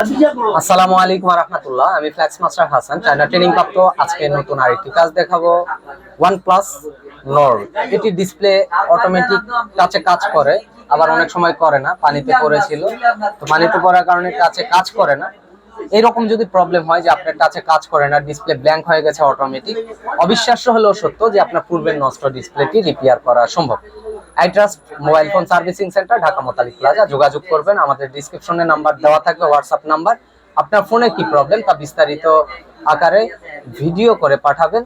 আসসালামু আলাইকুম ওয়া রাহমাতুল্লাহ। আমি flex master Hasan, China training প্রাপ্ত। আজকে নতুন আরেকটি কাজ দেখাবো, OnePlus Nord। এটি ডিসপ্লে অটোমেটিক টাচে কাজ করে, আবার অনেক সময় করে না। পানিতে পড়েছিল, তো পানিতে পড়ার কারণে টাচে কাজ করে না। এরকম যদি প্রবলেম হয় যে আপনার টাচে কাজ করে না, ডিসপ্লে ব্ল্যাঙ্ক হয়ে গেছে অটোমেটিক, অবিশ্বাস্য হলেও সত্য যে আপনার পূর্বের নষ্ট ডিসপ্লেটি রিপেয়ার করা সম্ভব। I trust mobile phone servicing centre, Dhaka Motalib plaza. যোগাযোগ করবেন, আমাদের ডিসক্রিপশনে নাম্বার দেওয়া থাকবে, হোয়াটসঅ্যাপ নাম্বার। আপনার ফোনে কি প্রবলেম তা বিস্তারিত আকারে ভিডিও করে পাঠাবেন,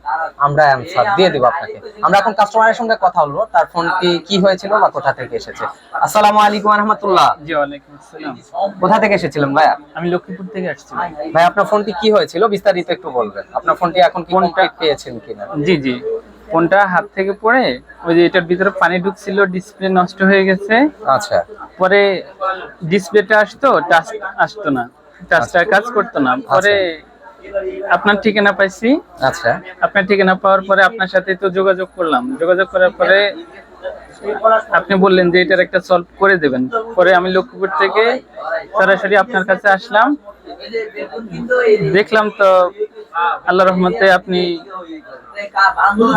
আমরা অ্যানসার দিয়ে দিব আপনাকে। আমরা এখন কাস্টমারের সঙ্গে কথা বলবো, তার ফোনটি কি হয়েছিল বা কোথা থেকে এসেছে। আসসালামু আলাইকুম ওয়া রাহমাতুল্লাহ। জি, ওয়ালাইকুম আসসালাম। কোথা থেকে এসেছিলেন ভাইয়া? আমি লক্ষ্মীপুর থেকে আসছি ভাই। ভাই, আপনার ফোনটি কি হয়েছিল বিস্তারিত একটু বলবেন। আপনার ফোনটি এখন কি কমপ্লিট পেয়েছেন কিনা? জি জি, ফোনটা হাত থেকে পড়ে ওই যে এটার ভিতরে পানি ঢুকছিল, ডিসপ্লে নষ্ট হয়ে গেছে। আচ্ছা। পরে ডিসপ্লেটা আসতো, টাচ আসতো না, টাচটা কাজ করতো না। পরে আপনার ঠিকানা পাইছি। আচ্ছা। আপনার ঠিকানা পাওয়ার পরে আপনার সাথে তো যোগাযোগ করলাম। যোগাযোগ করার পরে আপনি বললেন যে এটার একটা সলভ করে দেবেন। পরে আমি লক্ষ্মীপুর থেকে সরাসরি আপনার কাছে আসলাম, দেখলাম তো আল্লাহর রহমতে আপনি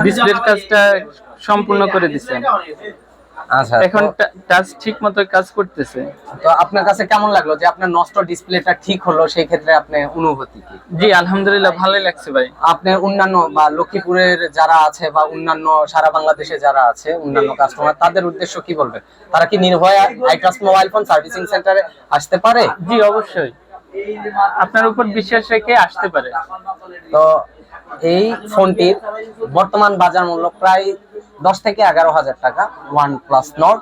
ডিসপ্লের কাজটা সম্পূর্ণ করে দিচ্ছেন। আচ্ছা, এখন টাচ ঠিক মতো কাজ করতেছে। তো আপনার কাছে কেমন লাগলো যে আপনার নষ্ট ডিসপ্লেটা ঠিক হলো? সেই ক্ষেত্রে আপনার অনুভূতি কি? জি, আলহামদুলিল্লাহ, ভালোই লাগছে ভাই। আপনার অন্যান্য বা লক্ষ্মীপুরের যারা আছে বা অন্যান্য সারা বাংলাদেশে যারা আছে অন্যান্য কাস্টমার, তাদের উদ্দেশ্য কি বলবে? তারা কি নির্ভয়ে I trust mobile phone servicing সেন্টারে আসতে পারে? জি, অবশ্যই আপনার উপর বিশ্বাস রেখে আসতে পারে। তো এই ফোনটির বর্তমান বাজার মূল্য প্রায় 10 থেকে 11,000 টাকা, OnePlus Nord।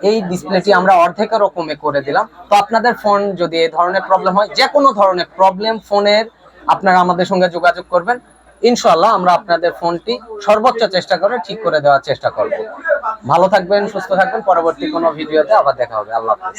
এই ডিসপ্লেটি আমরা অর্ধেকেরও কমে করে দিলাম। তো আপনাদের ফোন যদি এই ধরনের প্রবলেম হয়, যে কোনো ধরনের প্রবলেম ফোনের, আপনারা আমাদের সঙ্গে যোগাযোগ করবেন। ইনশাআল্লাহ আমরা আপনাদের ফোনটি সর্বোচ্চ চেষ্টা করে ঠিক করে দেওয়ার চেষ্টা করব। ভালো থাকবেন, সুস্থ থাকবেন। পরবর্তী কোনো ভিডিওতে আবার দেখা হবে। আল্লাহ হাফেজ।